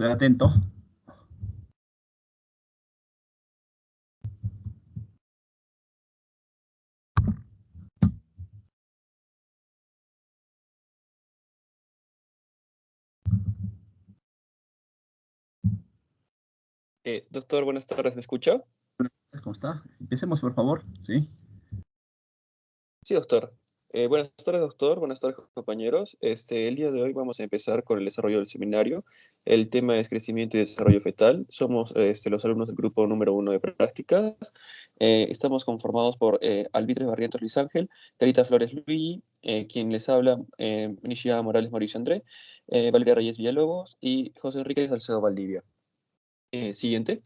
Estoy atento. Doctor, buenas tardes, ¿me escucha? ¿Cómo está? Empecemos, por favor. Sí. Sí, doctor. Buenas tardes, doctor. Buenas tardes, compañeros. El día de hoy vamos a empezar con el desarrollo del seminario. El tema es crecimiento y desarrollo fetal. Somos los alumnos del grupo número 1 de prácticas. Estamos conformados por Alvitres Barrientos Luis Ángel, Carita Flores Luigi, quien les habla, Nishia Morales Mauricio André, Valeria Reyes Villalobos y José Enrique Salcedo Valdivia. Siguiente.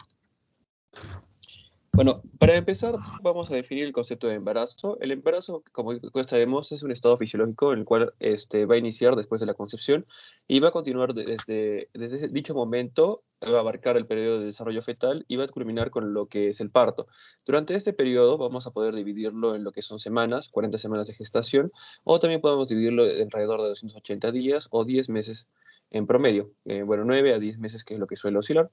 Bueno, para empezar, vamos a definir el concepto de embarazo. El embarazo, como todos sabemos, es un estado fisiológico en el cual va a iniciar después de la concepción y va a continuar desde dicho momento, va a abarcar el periodo de desarrollo fetal y va a culminar con lo que es el parto. Durante este periodo vamos a poder dividirlo en lo que son semanas, 40 semanas de gestación, o también podemos dividirlo en alrededor de 280 días o 10 meses en promedio. Bueno, 9 a 10 meses, que es lo que suele oscilar.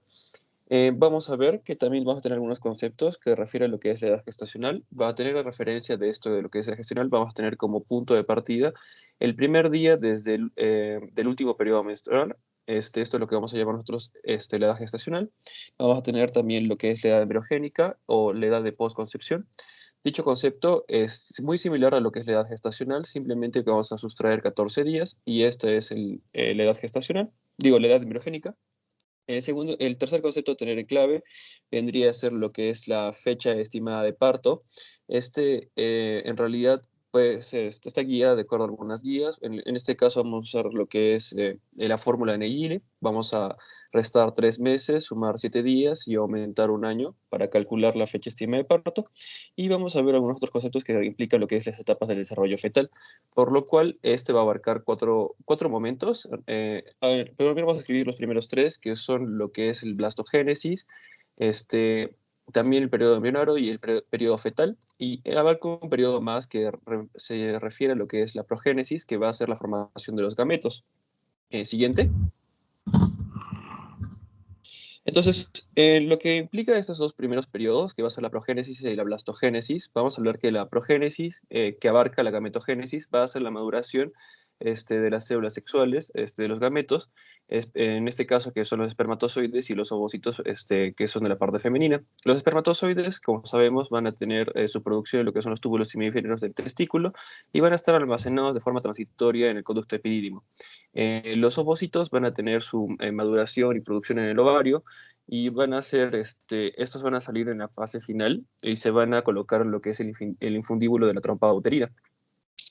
Vamos a ver que también vamos a tener algunos conceptos que refieren a lo que es la edad gestacional. Va a tener la referencia de esto de lo que es la gestacional. Vamos a tener como punto de partida el primer día desde del último periodo menstrual. Esto es lo que vamos a llamar nosotros la edad gestacional. Vamos a tener también lo que es la edad embriogénica o la edad de postconcepción. Dicho concepto es muy similar a lo que es la edad gestacional, simplemente que vamos a sustraer 14 días y esta es la edad gestacional, digo, la edad embriogénica. El tercer concepto a tener en clave vendría a ser lo que es la fecha estimada de parto. En realidad, puede ser, está guiada de acuerdo a algunas guías. En este caso vamos a usar lo que es la fórmula de Nagini. Vamos a restar 3 meses, sumar 7 días y aumentar un año para calcular la fecha estimada de parto. Y vamos a ver algunos otros conceptos que implican lo que es las etapas del desarrollo fetal, por lo cual este va a abarcar cuatro momentos. A ver, primero vamos a escribir los primeros tres, que son lo que es el blastogénesis, este, también el periodo embrionario y el periodo fetal, y abarca un periodo más que se refiere a lo que es la progénesis, que va a ser la formación de los gametos. Siguiente. Entonces, lo que implica estos dos primeros periodos, que va a ser la progénesis y la blastogénesis, vamos a hablar que la progénesis, que abarca la gametogénesis, va a ser la maduración de las células sexuales, de los gametos, en este caso que son los espermatozoides y los ovocitos, que son de la parte femenina. Los espermatozoides, como sabemos, van a tener su producción en lo que son los túbulos semíferos del testículo y van a estar almacenados de forma transitoria en el conducto epidídimo. Los ovocitos van a tener su maduración y producción en el ovario y van a ser, estos van a salir en la fase final y se van a colocar en lo que es el infundíbulo de la trompa uterina.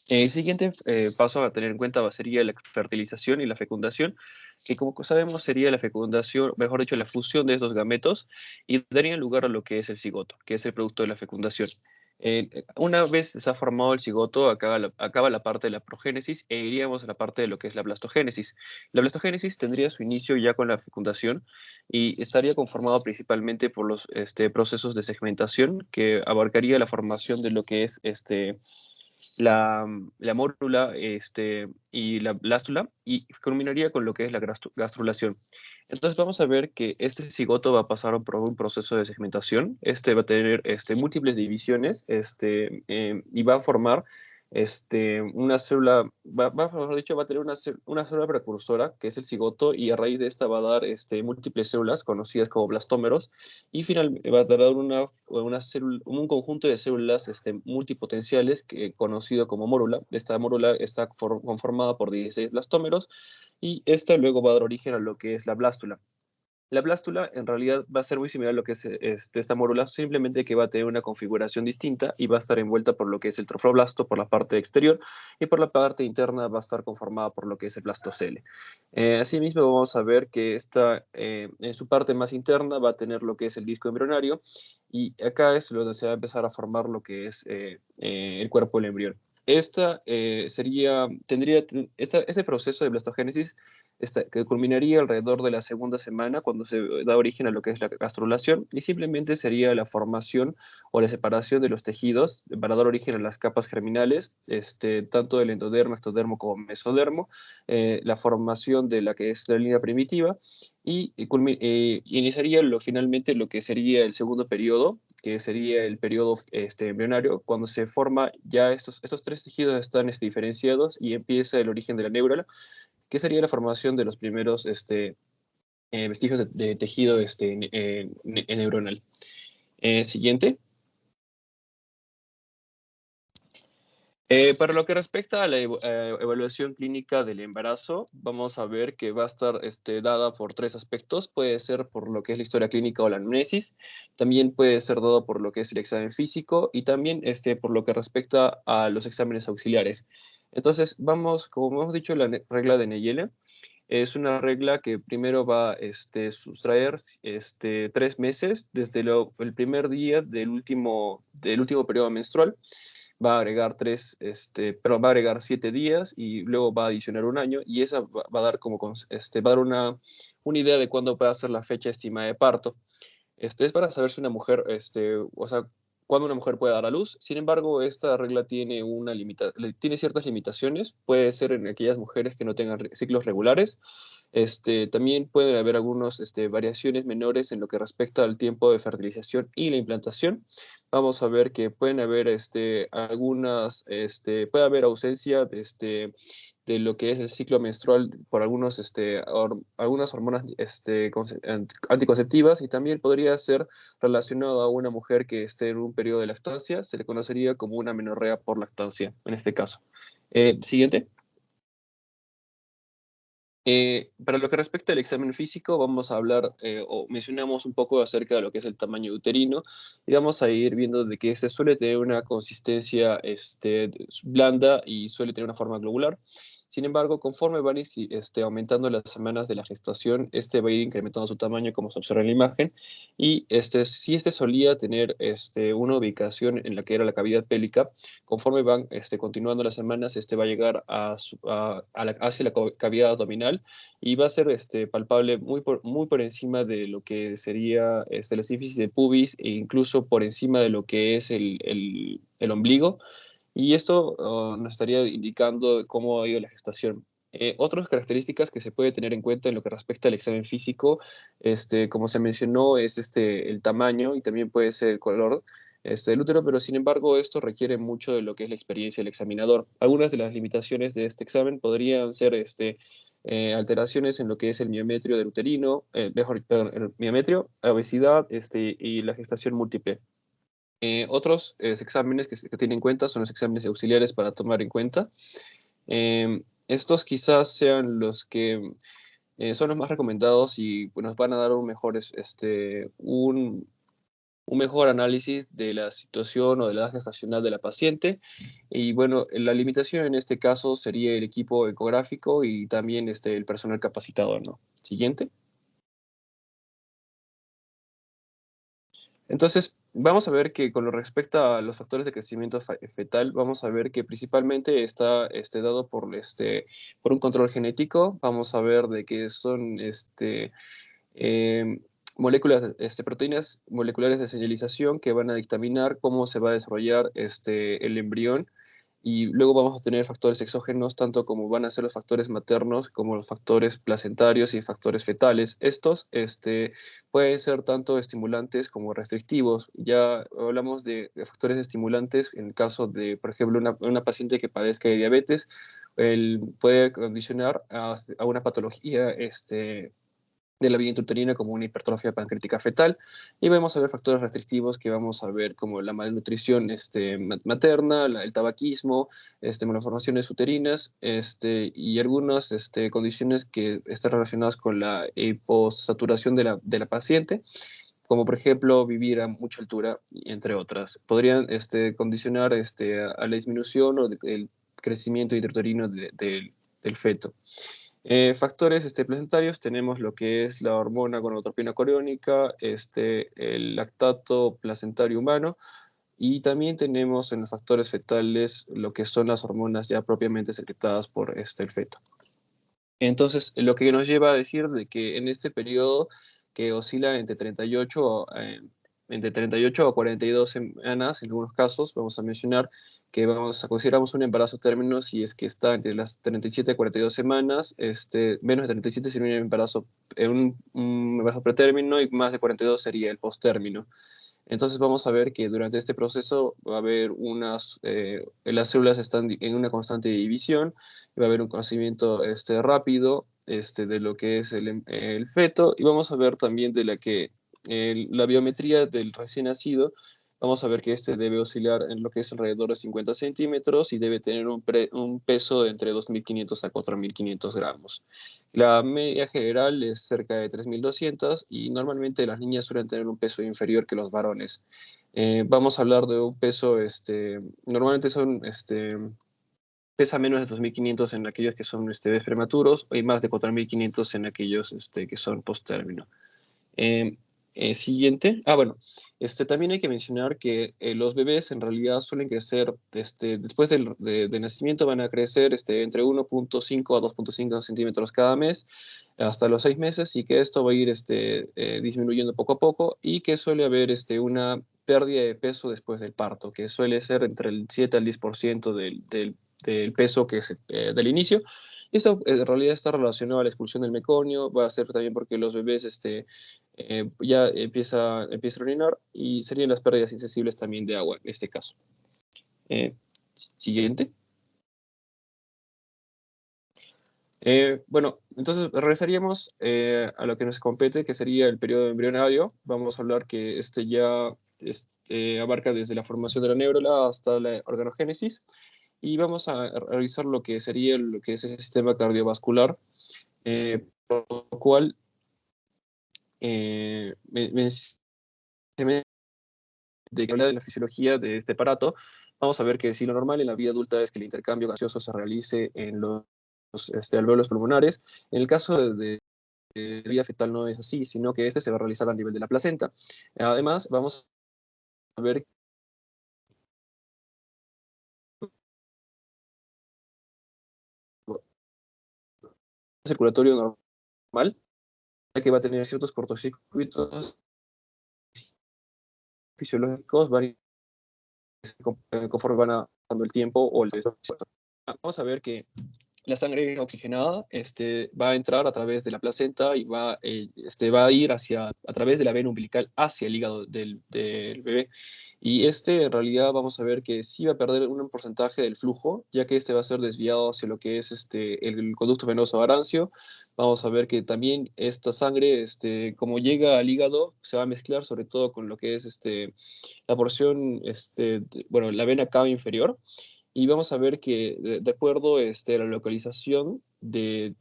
El siguiente paso a tener en cuenta sería la fertilización y la fecundación, que como sabemos sería la fecundación, mejor dicho, la fusión de estos gametos y daría lugar a lo que es el cigoto, que es el producto de la fecundación. Una vez se ha formado el cigoto, acaba la parte de la progénesis e iríamos a la parte de lo que es la blastogénesis. La blastogénesis tendría su inicio ya con la fecundación y estaría conformado principalmente por los procesos de segmentación que abarcaría la formación de lo que es la mórula y la blástula y culminaría con lo que es la gastrulación. Entonces vamos a ver que este cigoto va a pasar por un proceso de segmentación. Este va a tener múltiples divisiones y va a formar una célula, mejor dicho, va a tener una célula precursora, que es el cigoto, y a raíz de esta va a dar múltiples células conocidas como blastómeros, y finalmente va a dar un conjunto de células multipotenciales conocido como mórula. Esta mórula está conformada por 16 blastómeros, y esta luego va a dar origen a lo que es la blástula. La blástula en realidad va a ser muy similar a lo que es esta mórula, simplemente que va a tener una configuración distinta y va a estar envuelta por lo que es el trofoblasto por la parte exterior y por la parte interna va a estar conformada por lo que es el blastocele. Asimismo vamos a ver que en su parte más interna va a tener lo que es el disco embrionario y acá es donde se va a empezar a formar lo que es el cuerpo del embrión. Este proceso de blastogénesis que culminaría alrededor de la segunda semana cuando se da origen a lo que es la gastrulación y simplemente sería la formación o la separación de los tejidos para dar origen a las capas germinales, tanto del endodermo, ectodermo como mesodermo, la formación de la que es la línea primitiva y iniciaría finalmente lo que sería el segundo periodo, que sería el periodo embrionario, cuando se forma ya estos tres tejidos están diferenciados y empieza el origen de la neurona, que sería la formación de los primeros vestigios de tejido neuronal. Siguiente. Para lo que respecta a la evaluación clínica del embarazo, vamos a ver que va a estar dada por tres aspectos. Puede ser por lo que es la historia clínica o la anamnesis, también puede ser dado por lo que es el examen físico y también por lo que respecta a los exámenes auxiliares. Entonces, como hemos dicho, la regla de Neyele es una regla que primero va a sustraer 3 meses desde el primer día del último periodo menstrual. Va a agregar va a agregar 7 días y luego va a adicionar un año y esa va a dar va a dar una idea de cuándo puede ser la fecha estimada de parto. Es para saber si una mujer, o sea, cuándo una mujer puede dar a luz. Sin embargo, esta regla tiene ciertas limitaciones. Puede ser en aquellas mujeres que no tengan ciclos regulares. También pueden haber algunas variaciones menores en lo que respecta al tiempo de fertilización y la implantación. Vamos a ver que pueden haber puede haber ausencia de lo que es el ciclo menstrual por algunas hormonas anticonceptivas y también podría ser relacionado a una mujer que esté en un periodo de lactancia, se le conocería como una menorrea por lactancia en este caso. Siguiente. Para lo que respecta al examen físico, vamos a hablar o mencionamos un poco acerca de lo que es el tamaño uterino y vamos a ir viendo de que este suele tener una consistencia blanda y suele tener una forma globular. Sin embargo, conforme van aumentando las semanas de la gestación, va a ir incrementando su tamaño, como se observa en la imagen. Y si solía tener una ubicación en la que era la cavidad pélvica, conforme van continuando las semanas, va a llegar hacia la cavidad abdominal y va a ser palpable muy por encima de lo que sería la sínfisis de pubis e incluso por encima de lo que es el ombligo. Y esto nos estaría indicando cómo ha ido la gestación. Otras características que se puede tener en cuenta en lo que respecta al examen físico, como se mencionó, es el tamaño y también puede ser el color del útero, pero sin embargo esto requiere mucho de lo que es la experiencia del examinador. Algunas de las limitaciones de este examen podrían ser alteraciones en lo que es el miometrio del uterino, perdón, el miometrio, obesidad y la gestación múltiple. Otros exámenes que tienen en cuenta son los exámenes auxiliares para tomar en cuenta. Estos quizás sean los que son los más recomendados y nos van a dar un mejor análisis de la situación o de la edad gestacional de la paciente. Y bueno, la limitación en este caso sería el equipo ecográfico y también el personal capacitado, ¿no? Siguiente. Entonces, vamos a ver que con lo respecto a los factores de crecimiento fetal, vamos a ver que principalmente está dado por un control genético. Vamos a ver de que son eh, proteínas moleculares de señalización que van a dictaminar cómo se va a desarrollar el embrión. Y luego vamos a tener factores exógenos, tanto como van a ser los factores maternos, como los factores placentarios y factores fetales. Estos pueden ser tanto estimulantes como restrictivos. Ya hablamos de factores estimulantes en el caso de, por ejemplo, una paciente que padezca de diabetes, él puede condicionar a una patología de la vía intrauterina como una hipertrofia pancreática fetal y vamos a ver factores restrictivos que vamos a ver como la malnutrición materna, el tabaquismo, malformaciones uterinas y algunas condiciones que están relacionadas con la hiposaturación de la paciente, como por ejemplo vivir a mucha altura, entre otras. Podrían condicionar a la disminución o el crecimiento intrauterino del feto. Factores placentarios tenemos lo que es la hormona gonadotropina coriónica, el lactato placentario humano y también tenemos en los factores fetales lo que son las hormonas ya propiamente secretadas por el feto. Entonces, lo que nos lleva a decir de que en este periodo que oscila entre 38 a 42 semanas, en algunos casos, vamos a mencionar que consideramos un embarazo término si es que está entre las 37 a 42 semanas, menos de 37 sería un embarazo pretérmino y más de 42 sería el posttérmino. Entonces vamos a ver que durante este proceso va a haber las células están en una constante división, y va a haber un crecimiento rápido de lo que es el feto, y vamos a ver también de la biometría del recién nacido. Vamos a ver que debe oscilar en lo que es alrededor de 50 centímetros y debe tener un peso de entre 2.500 a 4.500 gramos. La media general es cerca de 3.200 y normalmente las niñas suelen tener un peso inferior que los varones. Vamos a hablar de un peso, normalmente pesa menos de 2.500 en aquellos que son bebés prematuros y más de 4.500 en aquellos que son post-término. Siguiente. Bueno, también hay que mencionar que los bebés en realidad suelen crecer, después de nacimiento van a crecer entre 1.5 a 2.5 centímetros cada mes hasta los 6 meses y que esto va a ir disminuyendo poco a poco y que suele haber una pérdida de peso después del parto, que suele ser entre el 7 al 10% del peso que es del inicio. Y esto en realidad está relacionado a la expulsión del meconio, va a ser también porque los bebés ya empieza a orinar y serían las pérdidas insensibles también de agua en este caso. Siguiente. Bueno, entonces regresaríamos a lo que nos compete, que sería el periodo embrionario. Vamos a hablar que ya abarca desde la formación de la nébrula hasta la organogénesis y vamos a revisar lo que sería lo que es el sistema cardiovascular, por lo cual de que habla de la fisiología de este aparato, vamos a ver que si lo normal en la vida adulta es que el intercambio gaseoso se realice en los alvéolos pulmonares, en el caso de la vida fetal no es así, sino que se va a realizar a nivel de la placenta. Además, vamos a ver circulatorio normal, ya que va a tener ciertos cortocircuitos fisiológicos conforme van avanzando el tiempo o el desarrollo. Vamos a ver que la sangre oxigenada va a entrar a través de la placenta y va a ir a través de la vena umbilical hacia el hígado del bebé. Y en realidad vamos a ver que sí va a perder un porcentaje del flujo, ya que va a ser desviado hacia lo que es el conducto venoso arancio. Vamos a ver que también esta sangre, como llega al hígado, se va a mezclar sobre todo con lo que es la porción, bueno, la vena cava inferior y vamos a ver que de acuerdo a la localización eh,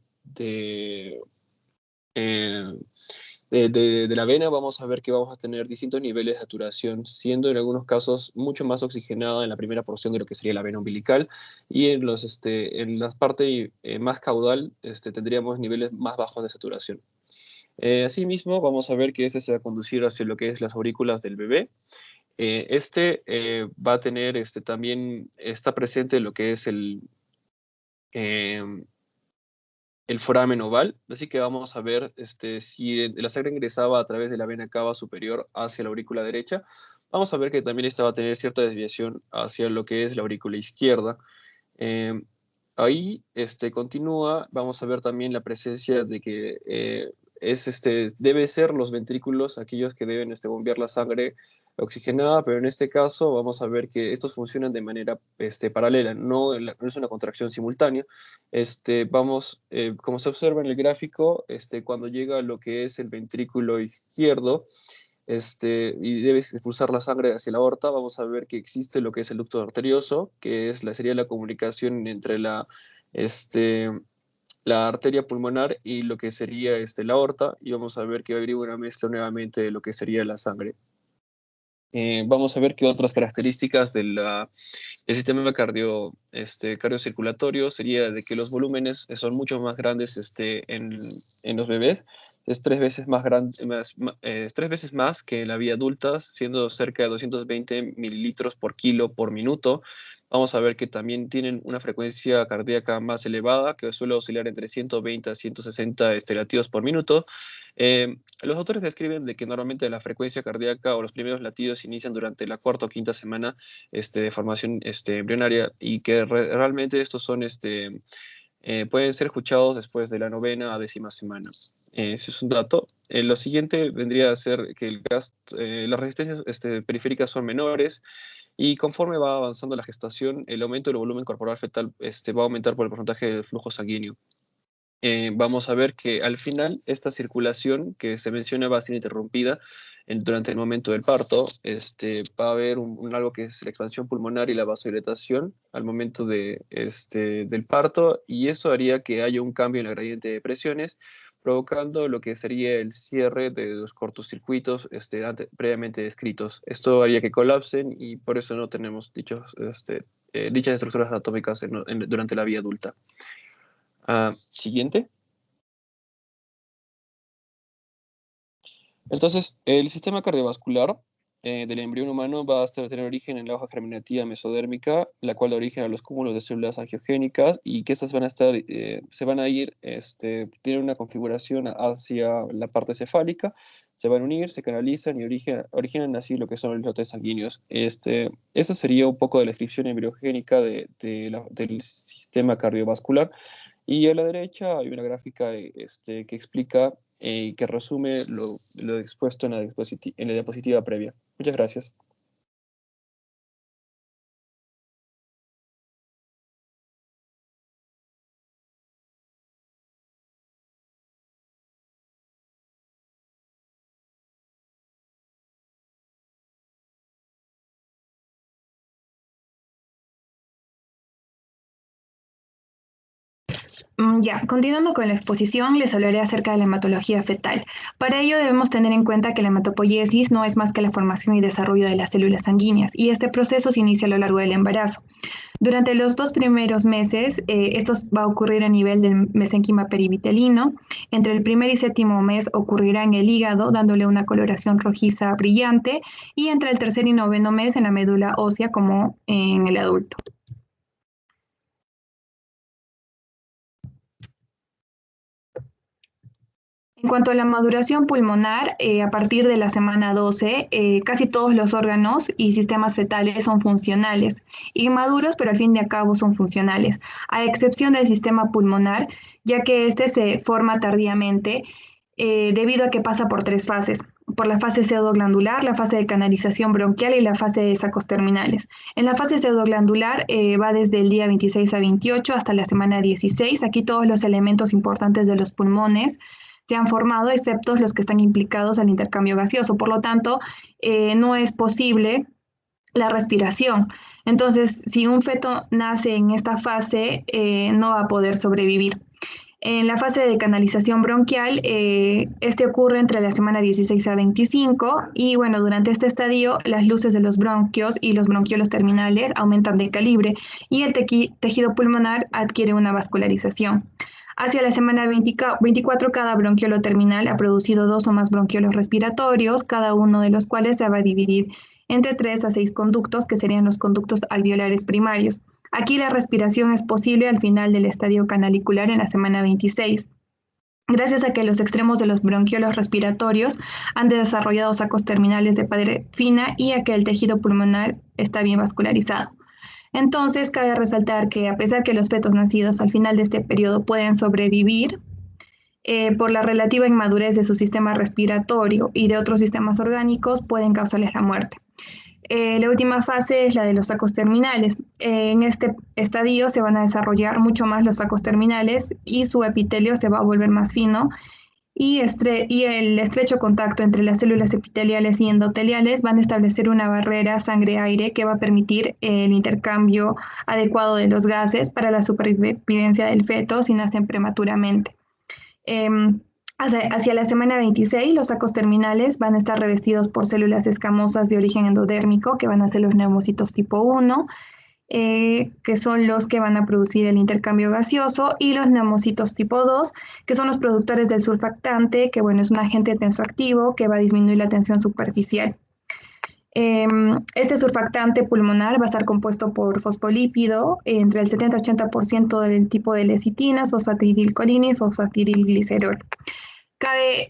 de la vena, vamos a ver que vamos a tener distintos niveles de saturación, siendo en algunos casos mucho más oxigenada en la primera porción de lo que sería la vena umbilical y en la parte más caudal tendríamos niveles más bajos de saturación. Asimismo, vamos a ver que se va a conducir hacia lo que es las aurículas del bebé. Va a tener también, está presente lo que es eh, el foramen oval, así que vamos a ver si la sangre ingresaba a través de la vena cava superior hacia la aurícula derecha, vamos a ver que también esta va a tener cierta desviación hacia lo que es la aurícula izquierda. Eh, Ahí continúa, vamos a ver también la presencia de que debe ser los ventrículos aquellos que deben bombear la sangre oxigenada, pero en este caso vamos a ver que estos funcionan de manera paralela, no es una contracción simultánea. Como se observa en el gráfico, cuando llega a lo que es el ventrículo izquierdo, y debe expulsar la sangre hacia la aorta, vamos a ver que existe lo que es el ducto arterioso, que sería la comunicación entre la arteria pulmonar y lo que sería la aorta, y vamos a ver que va a haber una mezcla nuevamente de lo que sería la sangre. Vamos a ver qué otras características del sistema cardiocirculatorio sería de que los volúmenes son mucho más grandes en los bebés, es 3 veces más grande, 3 veces más que la vida adulta, siendo cerca de 220 mililitros por kilo por minuto. Vamos a ver que también tienen una frecuencia cardíaca más elevada, que suele oscilar entre 120 a 160 latidos por minuto. Los autores describen de que normalmente la frecuencia cardíaca o los primeros latidos inician durante la cuarta o quinta semana de formación embrionaria, y que realmente estos son pueden ser escuchados después de la novena a 10ª semana. Ese es un dato. Lo siguiente vendría a ser que las resistencias periféricas son menores, y conforme va avanzando la gestación, el aumento del volumen corporal fetal va a aumentar por el porcentaje del flujo sanguíneo. Vamos a ver que al final esta circulación que se menciona va a ser interrumpida durante el momento del parto. Va a haber algo que es la expansión pulmonar y la vasodilatación al momento del parto, y esto haría que haya un cambio en la gradiente de presiones, provocando lo que sería el cierre de los cortocircuitos previamente descritos. Esto haría que colapsen, y por eso no tenemos dichas estructuras anatómicas durante la vida adulta. Siguiente. Entonces, el sistema cardiovascular del embrión humano va a tener origen en la hoja germinativa mesodérmica, la cual da origen a los cúmulos de células angiogénicas, y que estas se van a ir, tienen una configuración hacia la parte cefálica, se van a unir, se canalizan y originan así lo que son los islotes sanguíneos. Esta sería un poco de la descripción embriogénica del sistema cardiovascular. Y a la derecha hay una gráfica que explica y que resume lo expuesto en la diapositiva previa. Muchas gracias. Ya, continuando con la exposición, les hablaré acerca de la hematología fetal. Para ello debemos tener en cuenta que la hematopoiesis no es más que la formación y desarrollo de las células sanguíneas, y este proceso se inicia a lo largo del embarazo. Durante los 2 primeros meses, esto va a ocurrir a nivel del mesénquima perivitelino. Entre el primer y 7º mes ocurrirá en el hígado, dándole una coloración rojiza brillante, y entre el 3er y 9º mes en la médula ósea, como en el adulto. En cuanto a la maduración pulmonar, a partir de la semana 12, casi todos los órganos y sistemas fetales son funcionales, inmaduros, pero al fin de cabo son funcionales, a excepción del sistema pulmonar, ya que este se forma tardíamente debido a que pasa por 3 fases: por la fase pseudoglandular, la fase de canalización bronquial y la fase de sacos terminales. En la fase pseudoglandular va desde el día 26 a 28 hasta la semana 16. Aquí todos los elementos importantes de los pulmones se han formado, excepto los que están implicados al intercambio gaseoso. Por lo tanto, no es posible la respiración. Entonces, si un feto nace en esta fase, no va a poder sobrevivir. En la fase de canalización bronquial, ocurre entre la semana 16 a 25, y bueno, durante este estadio las luces de los bronquios y los bronquiolos terminales aumentan de calibre, y el tejido pulmonar adquiere una vascularización. Hacia la semana 24, cada bronquiolo terminal ha producido 2 o más bronquiolos respiratorios, cada uno de los cuales se va a dividir entre 3 a 6 conductos, que serían los conductos alveolares primarios. Aquí la respiración es posible al final del estadio canalicular en la semana 26. Gracias a que los extremos de los bronquiolos respiratorios han desarrollado sacos terminales de pared fina, y a que el tejido pulmonar está bien vascularizado. Entonces, cabe resaltar que a pesar que los fetos nacidos al final de este periodo pueden sobrevivir, por la relativa inmadurez de su sistema respiratorio y de otros sistemas orgánicos, pueden causarles la muerte. La última fase es la de los sacos terminales. En este estadio se van a desarrollar mucho más los sacos terminales, y su epitelio se va a volver más fino, y el estrecho contacto entre las células epiteliales y endoteliales van a establecer una barrera sangre-aire que va a permitir el intercambio adecuado de los gases para la supervivencia del feto si nacen prematuramente. Hacia la semana 26, los sacos terminales van a estar revestidos por células escamosas de origen endodérmico, que van a ser los neumocitos tipo 1. que son los que van a producir el intercambio gaseoso, y los neumocitos tipo 2, que son los productores del surfactante, que bueno, es un agente tensoactivo que va a disminuir la tensión superficial. Este surfactante pulmonar va a estar compuesto por fosfolípido, entre el 70-80% del tipo de lecitinas, fosfatidilcolina y fosfatidilglicerol. Cabe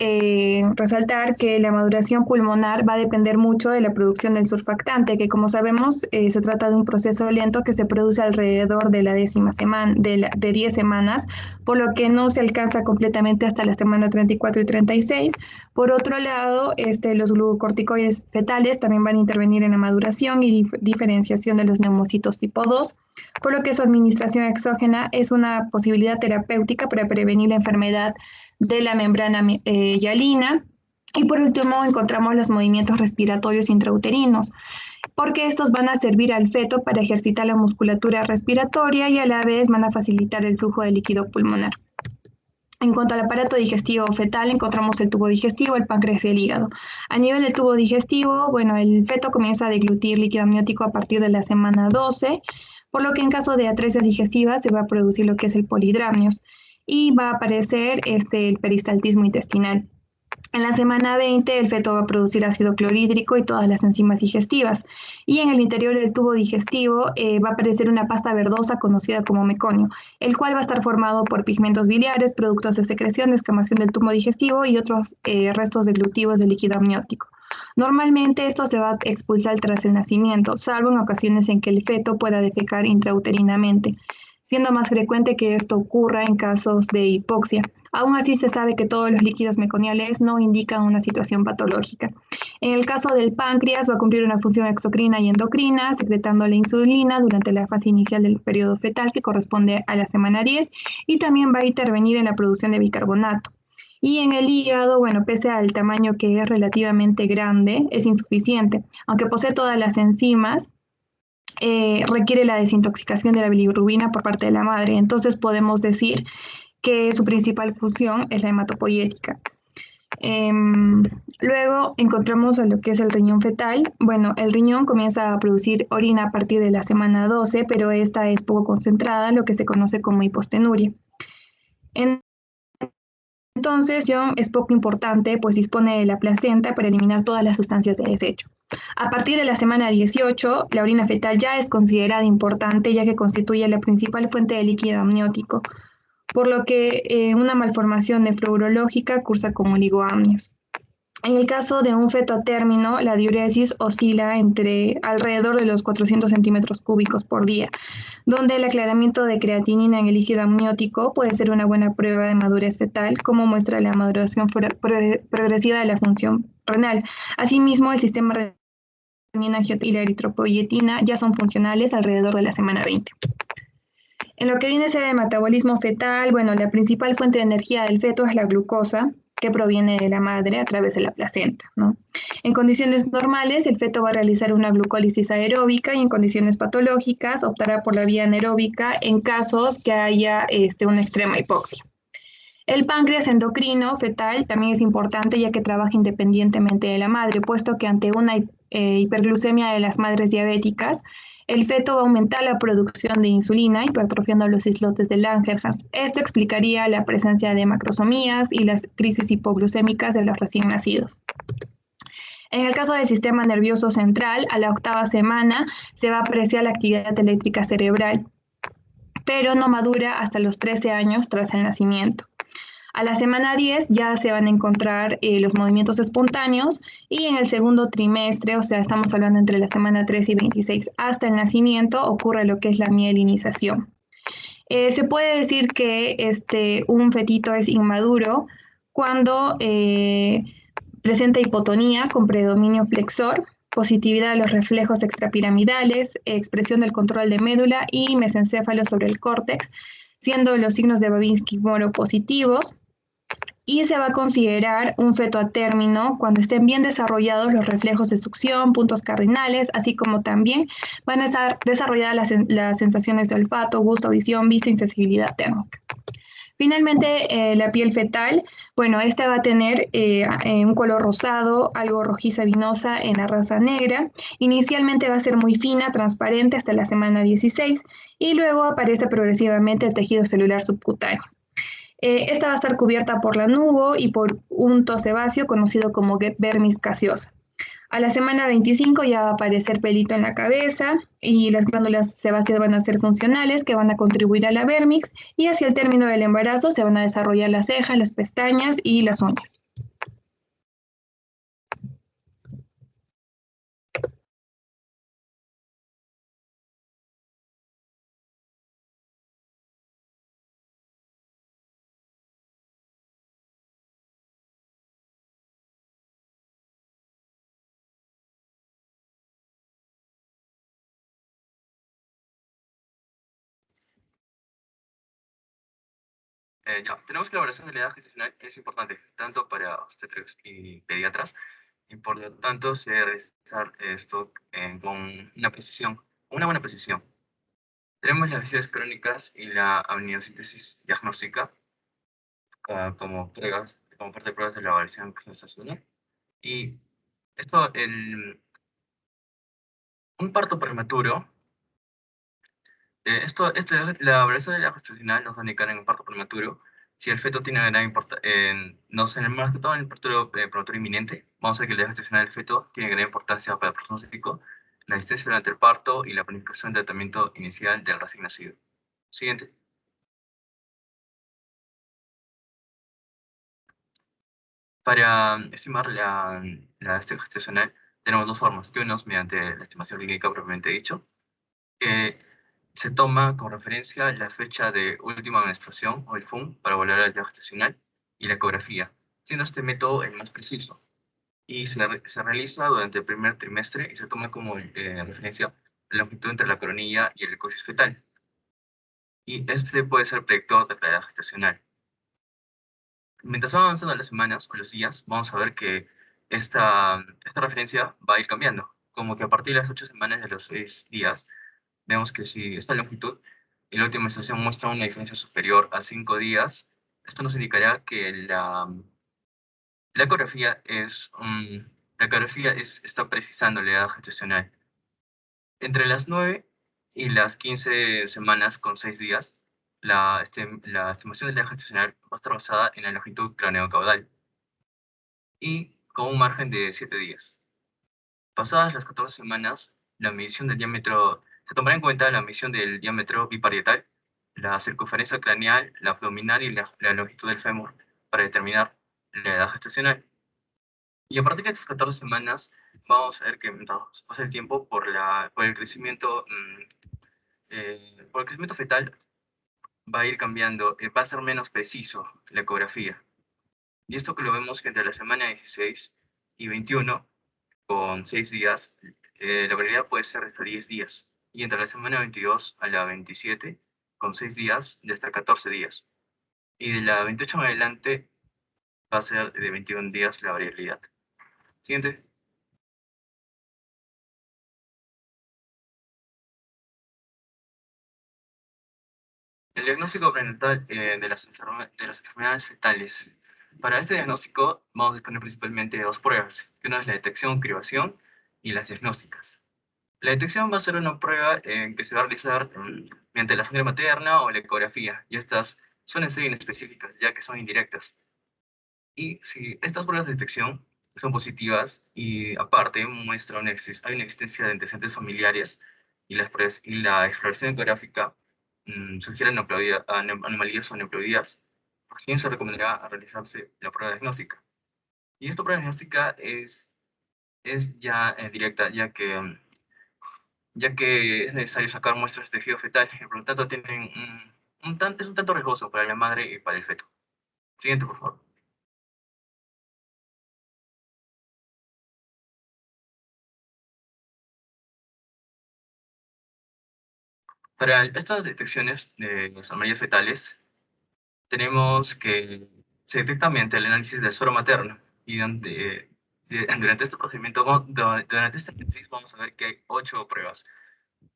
resaltar que la maduración pulmonar va a depender mucho de la producción del surfactante, que como sabemos se trata de un proceso lento que se produce alrededor de la 10ª semana, de 10 semanas, por lo que no se alcanza completamente hasta la semana 34 y 36. Por otro lado, los glucocorticoides fetales también van a intervenir en la maduración y diferenciación de los neumocitos tipo 2, por lo que su administración exógena es una posibilidad terapéutica para prevenir la enfermedad de la membrana hialina. Y por último encontramos los movimientos respiratorios intrauterinos, porque estos van a servir al feto para ejercitar la musculatura respiratoria y a la vez van a facilitar el flujo de líquido pulmonar. En cuanto al aparato digestivo fetal, encontramos el tubo digestivo, el páncreas y el hígado. A nivel del tubo digestivo, bueno, el feto comienza a deglutir líquido amniótico a partir de la semana 12, por lo que en caso de atresias digestivas se va a producir lo que es el polidramnios y va a aparecer el peristaltismo intestinal. En la semana 20 el feto va a producir ácido clorhídrico y todas las enzimas digestivas, y en el interior del tubo digestivo va a aparecer una pasta verdosa conocida como meconio, el cual va a estar formado por pigmentos biliares, productos de secreción, descamación del tubo digestivo y otros restos deglutivos de líquido amniótico. Normalmente esto se va a expulsar tras el nacimiento, salvo en ocasiones en que el feto pueda defecar intrauterinamente, siendo más frecuente que esto ocurra en casos de hipoxia. Aún así se sabe que todos los líquidos meconiales no indican una situación patológica. En el caso del páncreas va a cumplir una función exocrina y endocrina, secretando la insulina durante la fase inicial del periodo fetal, que corresponde a la semana 10, y también va a intervenir en la producción de bicarbonato. Y en el hígado, bueno, pese al tamaño que es relativamente grande, es insuficiente, aunque posee todas las enzimas. Requiere la desintoxicación de la bilirrubina por parte de la madre. Entonces podemos decir que su principal función es la hematopoietica. Luego encontramos a lo que es el riñón fetal. Bueno, el riñón comienza a producir orina a partir de la semana 12, pero esta es poco concentrada, lo que se conoce como hipostenuria. Entonces, John es poco importante, pues dispone de la placenta para eliminar todas las sustancias de desecho. A partir de la semana 18, la orina fetal ya es considerada importante, ya que constituye la principal fuente de líquido amniótico, por lo que una malformación nefrológica cursa como oligoamnios. En el caso de un feto a término, la diuresis oscila entre alrededor de los 400 centímetros cúbicos por día, donde el aclaramiento de creatinina en el líquido amniótico puede ser una buena prueba de madurez fetal, como muestra la maduración progresiva de la función renal. Asimismo, el sistema renina-angiotensina y la eritropoyetina ya son funcionales alrededor de la semana 20. En lo que viene a ser el metabolismo fetal, bueno, la principal fuente de energía del feto es la glucosa, que proviene de la madre a través de la placenta, ¿no? En condiciones normales, el feto va a realizar una glucólisis aeróbica, y en condiciones patológicas optará por la vía anaeróbica en casos que haya una extrema hipoxia. El páncreas endocrino fetal también es importante, ya que trabaja independientemente de la madre, puesto que ante una hiperglucemia de las madres diabéticas, el feto va a aumentar la producción de insulina, hipertrofiando los islotes de Langerhans. Esto explicaría la presencia de macrosomías y las crisis hipoglucémicas de los recién nacidos. En el caso del sistema nervioso central, a la 8ª semana se va a apreciar la actividad eléctrica cerebral, pero no madura hasta los 13 años tras el nacimiento. A la semana 10 ya se van a encontrar los movimientos espontáneos, y en el segundo trimestre, o sea, estamos hablando entre la semana 3 y 26 hasta el nacimiento, ocurre lo que es la mielinización. Se puede decir que un fetito es inmaduro cuando presenta hipotonía con predominio flexor, positividad de los reflejos extrapiramidales, expresión del control de médula y mesencéfalo sobre el córtex, siendo los signos de Babinski-Moro positivos, y se va a considerar un feto a término cuando estén bien desarrollados los reflejos de succión, puntos cardinales, así como también van a estar desarrolladas las sensaciones de olfato, gusto, audición, vista y sensibilidad térmica. Finalmente, la piel fetal, bueno, esta va a tener un color rosado, algo rojiza vinosa en la raza negra. Inicialmente va a ser muy fina, transparente hasta la semana 16 y luego aparece progresivamente el tejido celular subcutáneo. Esta va a estar cubierta por lanugo y por un unto sebáceo conocido como vermis caseosa. A la semana 25 ya va a aparecer pelito en la cabeza y las glándulas sebáceas van a ser funcionales que van a contribuir a la vermix y hacia el término del embarazo se van a desarrollar las cejas, las pestañas y las uñas. Tenemos que la evaluación de la edad gestacional es importante, tanto para obstetras y pediatras, y por lo tanto se debe realizar esto con una buena precisión. Tenemos las lesiones crónicas y la amniocíntesis diagnóstica como parte de pruebas de la evaluación gestacional. Y un parto prematuro, la evaluación de la gestacional nos va a indicar en un parto prematuro si el feto tiene gran importancia, no sé, más que todo en el parto prematuro inminente, vamos a ver que la edad gestacional del feto tiene gran importancia para el pronóstico, la asistencia durante el parto y la planificación del tratamiento inicial del recién nacido. Siguiente. Para estimar la edad gestacional tenemos dos formas, que uno es mediante la estimación clínica propiamente dicho, que se toma como referencia la fecha de última menstruación o el FUM para evaluar la edad gestacional y la ecografía, siendo este método el más preciso. Y se realiza durante el primer trimestre y se toma como referencia la longitud entre la coronilla y el coxis fetal. Y este puede ser predictor de la edad gestacional. Mientras van avanzando las semanas o los días, vamos a ver que esta referencia va a ir cambiando. Como que a partir de las 8 semanas de los 6 días, vemos que si esta longitud y la última menstruación muestra una diferencia superior a 5 días, esto nos indicará que la ecografía está precisando la edad gestacional. Entre las 9 y las 15 semanas con 6 días, la estimación de la edad gestacional va a estar basada en la longitud craneocaudal y con un margen de 7 días. Pasadas las 14 semanas, la medición del diámetro, se tomará en cuenta la medición del diámetro biparietal, la circunferencia craneal, la abdominal y la longitud del fémur para determinar la edad gestacional. Y a partir de estas 14 semanas, vamos a ver que mientras pasa el tiempo por el crecimiento fetal, va a ir cambiando, va a ser menos preciso la ecografía. Y esto que lo vemos que entre la semana 16 y 21, con 6 días, la probabilidad puede ser de hasta 10 días. Y entre la semana 22 a la 27, con 6 días, de hasta 14 días. Y de la 28 en adelante, va a ser de 21 días la variabilidad. Siguiente. El diagnóstico prenatal de las enfermedades fetales. Para este diagnóstico vamos a disponer principalmente de dos pruebas, que una es la detección, cribación y las diagnósticas. La detección va a ser una prueba que se va a realizar mediante la sangre materna o la ecografía, y estas suelen ser inespecíficas, ya que son indirectas. Y si estas pruebas de detección son positivas y aparte muestran hay una existencia de antecedentes familiares y la exploración ecográfica sugieren anomalías o neoploidías, por quien se recomendará realizarse la prueba diagnóstica. Y esta prueba diagnóstica es ya directa, ya que es necesario sacar muestras de tejido fetal y por lo tanto es un tanto riesgoso para la madre y para el feto. Siguiente, por favor. Para estas detecciones de las anomalías fetales, tenemos que se detecta mediante el análisis del suero materno. Y durante este procedimiento, durante este análisis, vamos a ver que hay 8 pruebas.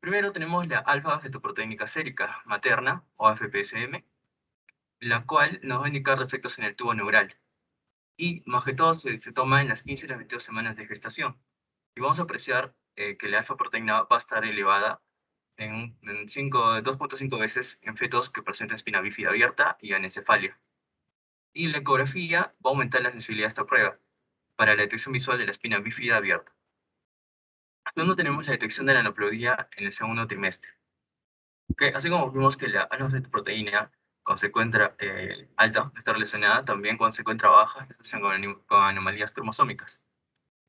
Primero tenemos la alfa-fetoproteínica sérica materna, o AFPSM. la cual nos va a indicar defectos en el tubo neural. Y más que todo se toma en las 15 y las 22 semanas de gestación. Y vamos a apreciar que la alfa-proteína va a estar elevada en 2.5 veces en fetos que presentan espina bífida abierta y anencefalia. Y la ecografía va a aumentar la sensibilidad de esta prueba para la detección visual de la espina bífida abierta. Luego tenemos la detección de la aneuploidía en el segundo trimestre. Así como vimos que la alfa-proteína, cuando se encuentra alta, está relacionada también cuando se encuentra baja, se asocian con anomalías cromosómicas.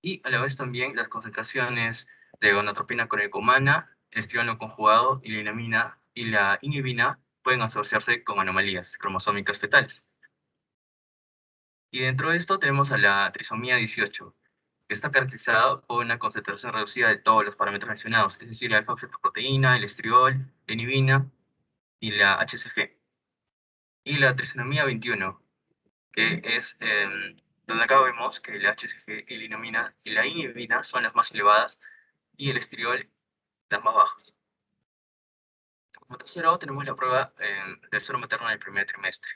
Y a la vez también las concentraciones de gonadotropina corecomana, estradiol conjugado y la inamina y la inhibina pueden asociarse con anomalías cromosómicas fetales. Y dentro de esto tenemos a la trisomía 18, que está caracterizada por una concentración reducida de todos los parámetros mencionados, es decir, la alfa-fetoproteína, el estriol, la inhibina y la HCG. Y la trisomía 21, que es donde acá vemos que la HCG y la inhibina y la inhibina son las más elevadas y el estriol las más bajas. Como tercero tenemos la prueba del suero materno del primer trimestre.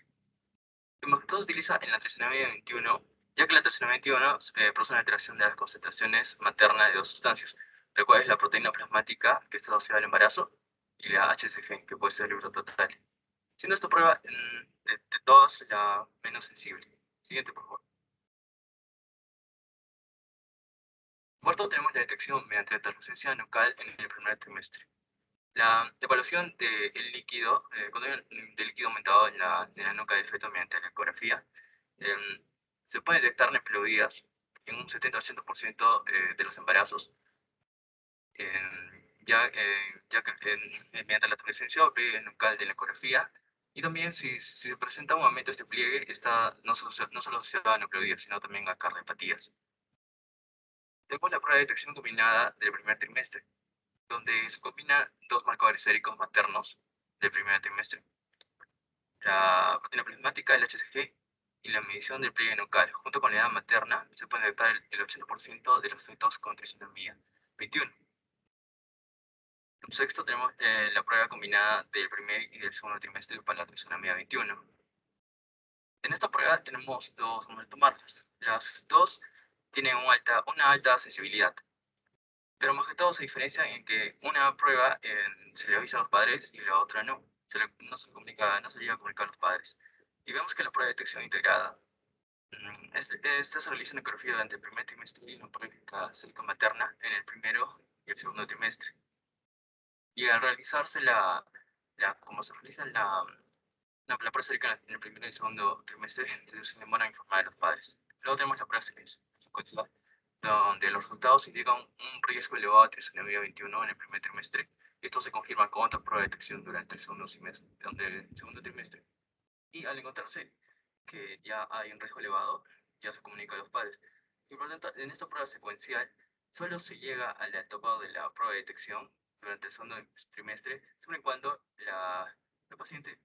Lo que se utiliza en la trisomía 21, ya que la trisomía 21 produce una alteración de las concentraciones maternas de dos sustancias, la cual es la proteína plasmática, que está asociada al embarazo, y la HCG, que puede ser el libro total. Siendo esta prueba de todas la menos sensible. Siguiente, por favor. Cuarto, tenemos la detección mediante la translucencia nucal en el primer trimestre. La evaluación del líquido, del líquido aumentado en la nuca del feto mediante la ecografía, se puede detectar neplodías en un 70-80% de los embarazos, ya que mediante la translucencia o pliegue nucal de la ecografía, y también si se presenta un aumento de este pliegue, está no solo asociado a neplodías, sino también a cardiopatías. Después la prueba de detección combinada del primer trimestre, donde se combinan dos marcadores séricos maternos del primer trimestre, la proteína plasmática, el HCG, y la medición del pliegue nucal. Junto con la edad materna, se puede detectar el 80% de los fetos con trisomía 21. En sexto, tenemos la prueba combinada del primer y del segundo trimestre para la trisomía 21. En esta prueba tenemos dos formas de tomarlas. Las dos tienen una alta sensibilidad, pero más que todo se diferencia en que una prueba se le avisa a los padres y la otra no. No se llega a comunicar a los padres. Y vemos que la prueba de detección integrada, esta se realiza en ecografía durante el primer trimestre y una práctica sérica materna en el primero y el segundo trimestre. Y al realizarse como se realiza la prueba sérica en el primer y el segundo trimestre, se demora a informar a los padres. Luego tenemos la prueba secuencial, donde los resultados indican un riesgo elevado de trisomía 21 en el primer trimestre. Esto se confirma con otra prueba de detección durante el segundo trimestre. Y al encontrarse que ya hay un riesgo elevado, ya se comunica a los padres. Y por lo tanto, en esta prueba secuencial, solo se llega al topado de la prueba de detección durante el segundo trimestre, siempre y cuando la paciente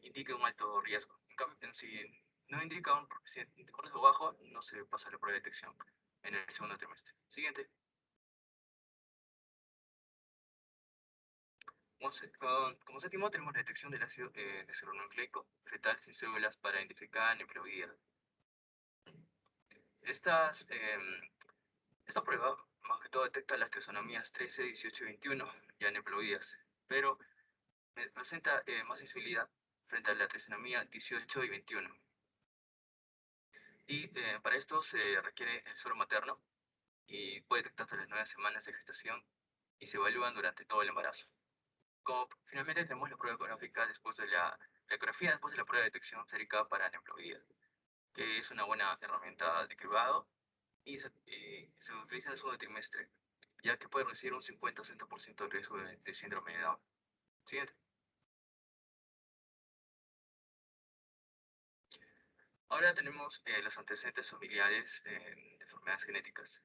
indique un alto riesgo. En cambio, si no indica un riesgo bajo, no se pasa la prueba de detección en el segundo trimestre. Siguiente. Como séptimo, tenemos la detección del ácido desoxirribonucleico fetal sin células para identificar neplodía. Esta prueba, más que todo, detecta las taxonomías 13, 18 y 21, ya neplodías, pero presenta más sensibilidad frente a la taxonomía 18 y 21. Y para esto se requiere el suero materno y puede detectar hasta las 9 semanas de gestación y se evalúan durante todo el embarazo. Finalmente tenemos la prueba ecográfica después de la ecografía, después de la prueba de detección sérica para neplodía, que es una buena herramienta de cribado y se utiliza en el segundo trimestre, ya que puede reducir un 50-60% de riesgo de síndrome de Down. Siguiente. Ahora tenemos los antecedentes familiares de enfermedades genéticas.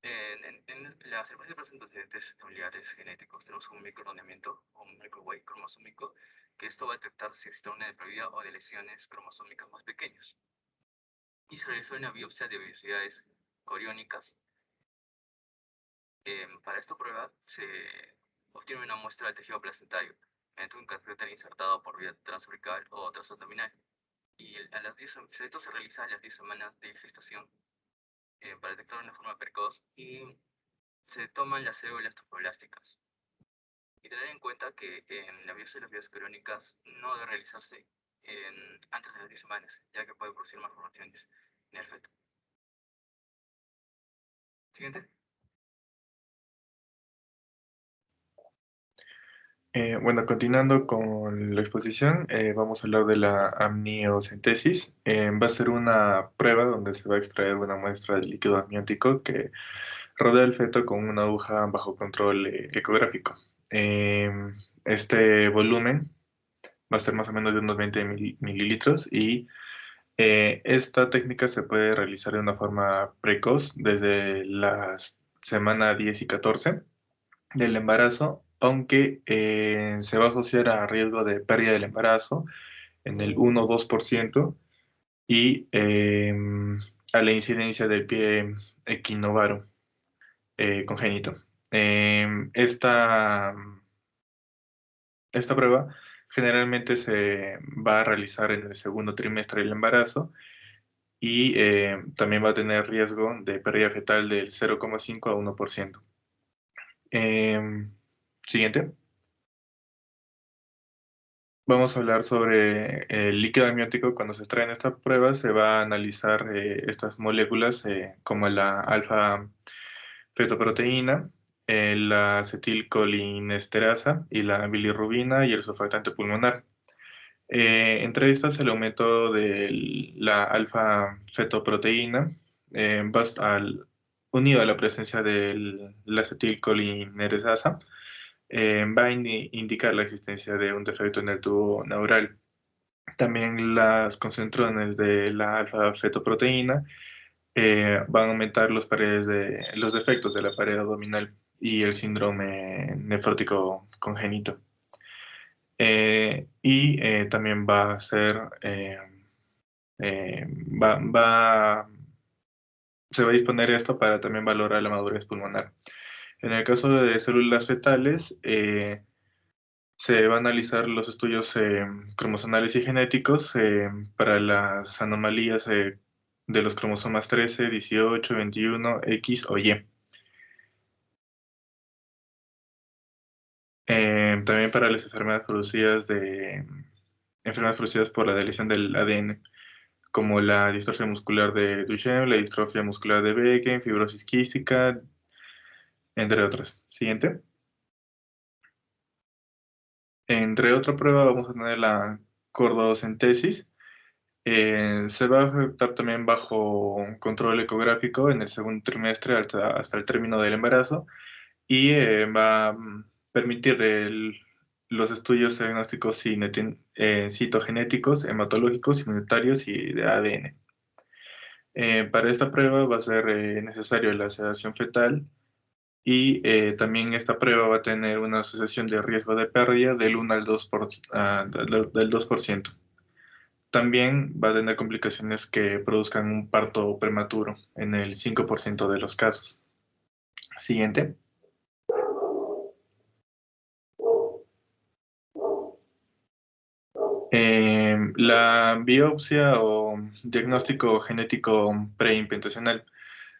En la secuencia de los antecedentes familiares genéticos tenemos un microenrolamiento o un microwave cromosómico, que esto va a detectar si existe una debilidad o de lesiones cromosómicas más pequeñas. Y se realizó una biopsia de vellosidades coriónicas. Para esta prueba se obtiene una muestra de tejido placentario, mediante un catéter insertado por vía transcervical o transabdominal. Y esto se realiza a las 10 semanas de gestación para detectar una forma precoz y se toman las células trofoblásticas. Y tener en cuenta que la biopsia de las vías crónicas no debe realizarse antes de las 10 semanas, ya que puede producir malformaciones en el feto. Siguiente. Bueno, continuando con la exposición, vamos a hablar de la amniocentesis. Va a ser una prueba donde se va a extraer una muestra de líquido amniótico que rodea el feto con una aguja bajo control ecográfico. Este volumen va a ser más o menos de unos 20 mililitros y esta técnica se puede realizar de una forma precoz desde las semana 10 y 14 del embarazo, aunque se va a asociar a riesgo de pérdida del embarazo en el 1 o 2% y a la incidencia del pie equinovaro congénito. Esta prueba generalmente se va a realizar en el segundo trimestre del embarazo y también va a tener riesgo de pérdida fetal del 0,5 a 1%. Siguiente. Vamos a hablar sobre el líquido amniótico. Cuando se extrae en esta prueba se va a analizar estas moléculas como la alfa-fetoproteína, la acetilcolinesterasa y la bilirrubina y el surfactante pulmonar. Entre estas, el aumento de la alfa-fetoproteína va a estar unido a la presencia de la acetilcolinesterasa va a indicar la existencia de un defecto en el tubo neural. También las concentrones de la alfa-fetoproteína van a aumentar los defectos de la pared abdominal y el síndrome nefrótico congénito. También va a ser, se va a disponer esto para también valorar la madurez pulmonar. En el caso de células fetales, se va a analizar los estudios cromosomales y genéticos para las anomalías de los cromosomas 13, 18, 21, X o Y. También para las enfermedades producidas por la deleción del ADN, como la distrofia muscular de Duchenne, la distrofia muscular de Becken, fibrosis quística, entre otras. Siguiente. Entre otra prueba vamos a tener la cordocentesis. Se va a ejecutar también bajo control ecográfico en el segundo trimestre hasta el término del embarazo y va a permitir los estudios diagnósticos citogenéticos, hematológicos, inmunitarios y de ADN. Para esta prueba va a ser necesario la sedación fetal y también esta prueba va a tener una asociación de riesgo de pérdida del 1 al 2%. También va a tener complicaciones que produzcan un parto prematuro en el 5% de los casos. Siguiente. La biopsia o diagnóstico genético preimplantacional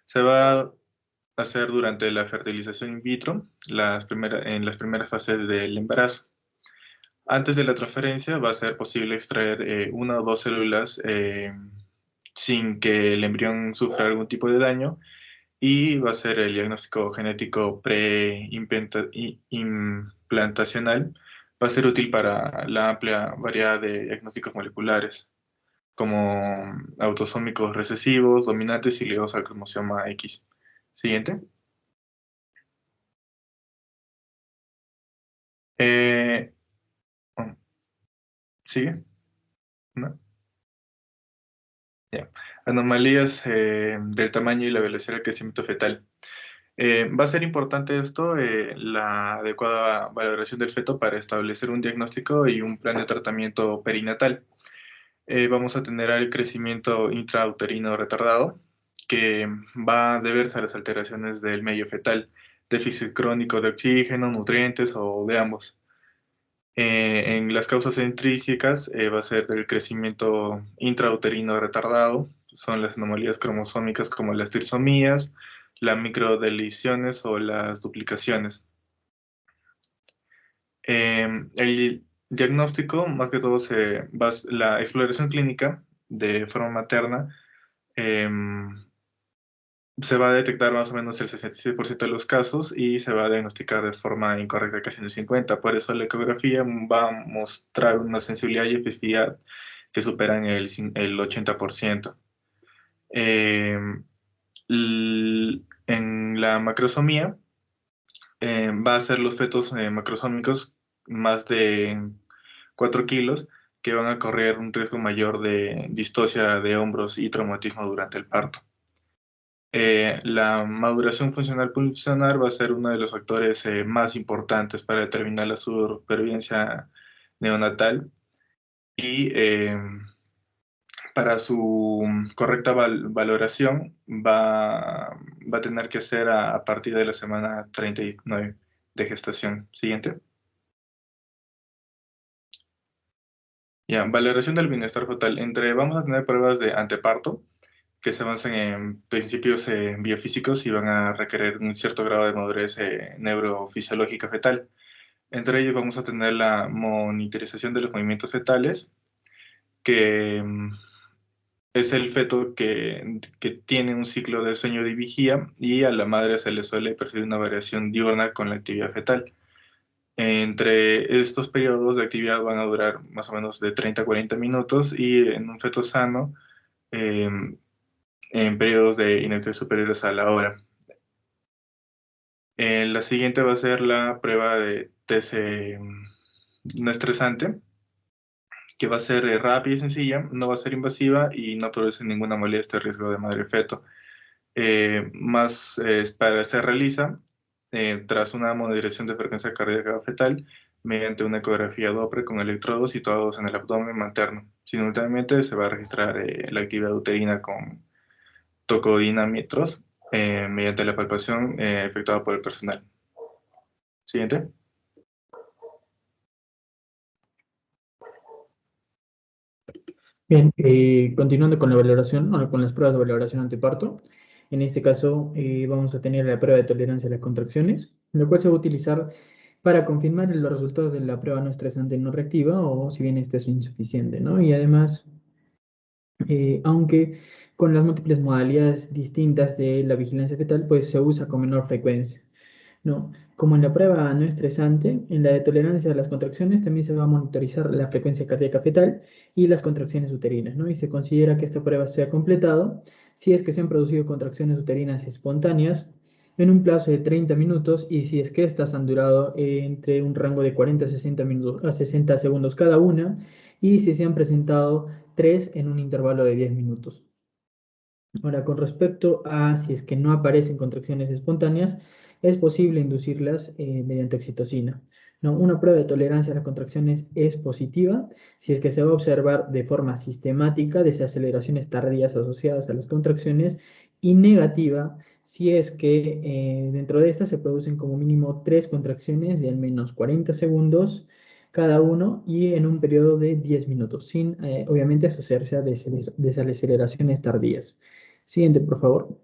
se va a hacer durante la fertilización in vitro, en las primeras fases del embarazo. Antes de la transferencia va a ser posible extraer una o dos células sin que el embrión sufra algún tipo de daño y va a ser el diagnóstico genético preimplantacional. Va a ser útil para la amplia variedad de diagnósticos moleculares, como autosómicos recesivos, dominantes y ligados al cromosoma X. Siguiente. ¿Sigue? ¿No? Ya. Anomalías del tamaño y la velocidad del crecimiento fetal. Va a ser importante esto, la adecuada valoración del feto para establecer un diagnóstico y un plan de tratamiento perinatal. Vamos a tener el crecimiento intrauterino retardado, que va a deberse a las alteraciones del medio fetal, déficit crónico de oxígeno, nutrientes o de ambos. En las causas intrínsecas va a ser el crecimiento intrauterino retardado, son las anomalías cromosómicas como las trisomías, las microdeleciones o las duplicaciones. El diagnóstico, más que todo, la exploración clínica de forma materna se va a detectar más o menos el 66% de los casos y se va a diagnosticar de forma incorrecta casi en el 50%. Por eso la ecografía va a mostrar una sensibilidad y especificidad que superan el 80%. En la macrosomía va a ser los fetos macrosómicos más de 4 kilos que van a correr un riesgo mayor de distocia de hombros y traumatismo durante el parto. La maduración funcional pulmonar va a ser uno de los factores más importantes para determinar la supervivencia neonatal y para su correcta valoración va a tener que ser a partir de la semana 39 de gestación. Siguiente. Ya, valoración del bienestar fetal. Vamos a tener pruebas de anteparto que se basan en principios biofísicos y van a requerir un cierto grado de madurez neurofisiológica fetal. Entre ellos vamos a tener la monitorización de los movimientos fetales, que es el feto que tiene un ciclo de sueño de vigía y a la madre se le suele percibir una variación diurna con la actividad fetal. Entre estos periodos de actividad van a durar más o menos de 30 a 40 minutos y en un feto sano en periodos de inercia superiores a la hora. La siguiente va a ser la prueba de test no estresante, que va a ser rápida y sencilla, no va a ser invasiva y no produce ninguna molestia o riesgo de madre-feto. Se realiza tras una moderación de frecuencia cardíaca fetal mediante una ecografía Doppler con electrodos situados en el abdomen materno. Simultáneamente se va a registrar la actividad uterina con tocodinómetros mediante la palpación efectuada por el personal. Siguiente. Bien, continuando con la valoración, o con las pruebas de valoración anteparto, en este caso vamos a tener la prueba de tolerancia a las contracciones, la cual se va a utilizar para confirmar los resultados de la prueba no estresante no reactiva o si bien este es insuficiente, ¿no? Y además, aunque con las múltiples modalidades distintas de la vigilancia fetal, pues se usa con menor frecuencia, ¿no? Como en la prueba no estresante, en la de tolerancia a las contracciones también se va a monitorizar la frecuencia cardíaca fetal y las contracciones uterinas, ¿no? Y se considera que esta prueba se ha completado si es que se han producido contracciones uterinas espontáneas en un plazo de 30 minutos y si es que estas han durado entre un rango de 40 a 60 minutos, a 60 segundos cada una y si se han presentado 3 en un intervalo de 10 minutos. Ahora, con respecto a si es que no aparecen contracciones espontáneas, es posible inducirlas mediante oxitocina, ¿no? Una prueba de tolerancia a las contracciones es positiva si es que se va a observar de forma sistemática desaceleraciones tardías asociadas a las contracciones y negativa si es que dentro de estas se producen como mínimo 3 contracciones de al menos 40 segundos cada uno y en un periodo de 10 minutos, sin obviamente asociarse a desaceleraciones tardías. Siguiente, por favor.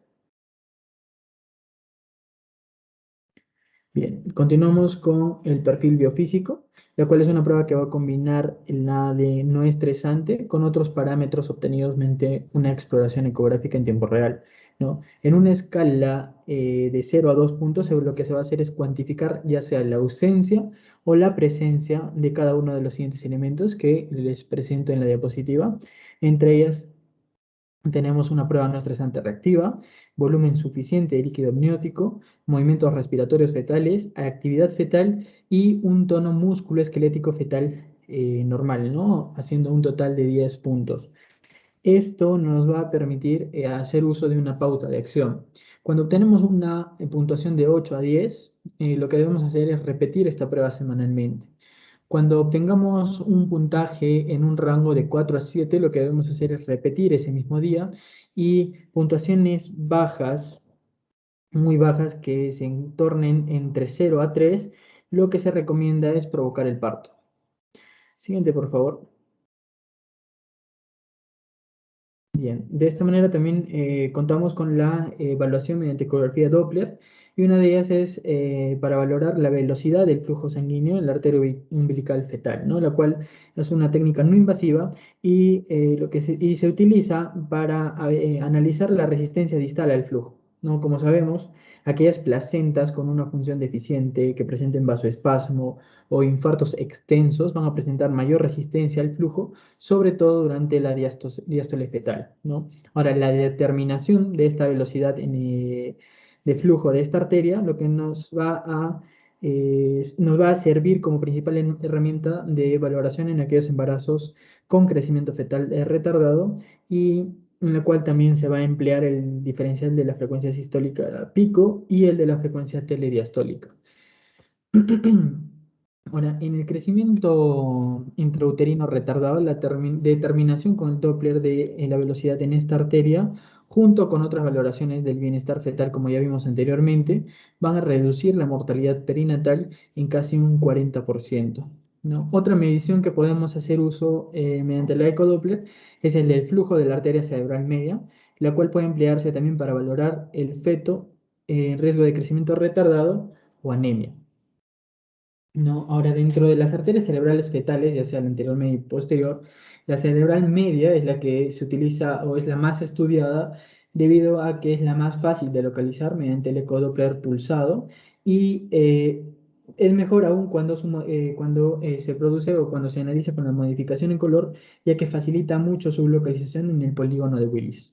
Bien, continuamos con el perfil biofísico, la cual es una prueba que va a combinar la de no estresante con otros parámetros obtenidos mediante una exploración ecográfica en tiempo real, ¿no? En una escala de 0 a 2 puntos, lo que se va a hacer es cuantificar ya sea la ausencia o la presencia de cada uno de los siguientes elementos que les presento en la diapositiva. Entre ellas tenemos una prueba no estresante reactiva, volumen suficiente de líquido amniótico, movimientos respiratorios fetales, actividad fetal y un tono musculoesquelético fetal normal, ¿no? Haciendo un total de 10 puntos. Esto nos va a permitir hacer uso de una pauta de acción. Cuando obtenemos una puntuación de 8 a 10, lo que debemos hacer es repetir esta prueba semanalmente. Cuando obtengamos un puntaje en un rango de 4 a 7, lo que debemos hacer es repetir ese mismo día y puntuaciones bajas, muy bajas, que se tornen entre 0 a 3, lo que se recomienda es provocar el parto, Siguiente, por favor. Bien, de esta manera también contamos con la evaluación mediante ecografía Doppler, y una de ellas es para valorar la velocidad del flujo sanguíneo en la arteria umbilical fetal, ¿no? La cual es una técnica no invasiva y, y se utiliza para analizar la resistencia distal al flujo, ¿no? Como sabemos, aquellas placentas con una función deficiente que presenten vasoespasmo o infartos extensos van a presentar mayor resistencia al flujo, sobre todo durante la diástole fetal, ¿no? Ahora, la determinación de esta velocidad de flujo de esta arteria, lo que nos va a servir como principal herramienta de valoración en aquellos embarazos con crecimiento fetal retardado, y en la cual también se va a emplear el diferencial de la frecuencia sistólica pico y el de la frecuencia telediastólica. Ahora, en el crecimiento intrauterino retardado, la determinación con el Doppler de la velocidad en esta arteria, junto con otras valoraciones del bienestar fetal, como ya vimos anteriormente, van a reducir la mortalidad perinatal en casi un 40%, ¿no? Otra medición que podemos hacer uso mediante la ecodoppler es el del flujo de la arteria cerebral media, la cual puede emplearse también para valorar el feto en riesgo de crecimiento retardado o anemia. No, ahora dentro de las arterias cerebrales fetales, ya sea la anterior, media y posterior, la cerebral media es la que se utiliza o es la más estudiada debido a que es la más fácil de localizar mediante el ecodoppler pulsado, y es mejor aún cuando, se produce o cuando se analiza con la modificación en color, ya que facilita mucho su localización en el polígono de Willis.